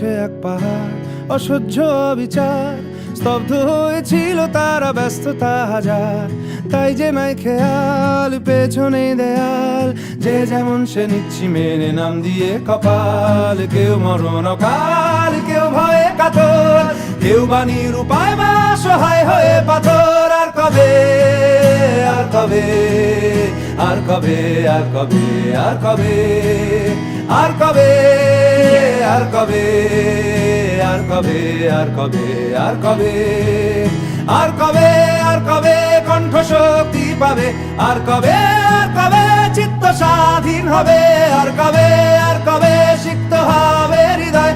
উঠেছে এক পাহাড়, অসহ্য বিচার, স্তব্ধ হয়েছিল তারা, ব্যস্ততা হাজার। তাই যে নাই খেয়াল, পেছনে দেয়াল, যে যেমন সে নিচ্ছি মেনে নাম দিয়ে কপাল। কেউ মরণ কাল, কেউ ভয়ে কাতর, কেউ বাণীর উপায় বা সহায় হয়ে পাথর। আর কবে, আর কবে, আর কবে, আর কবে, আর কবে, আর কবে, আর কবে, আর কবে, আর কবে, আর কবে, আর কবে, আর কবে কণ্ঠ শক্তি পাবে, আর কবে, আর কবে চিত্ত স্বাধীন হবে, আর কবে, আর কবে সিক্ত হবে হৃদয়।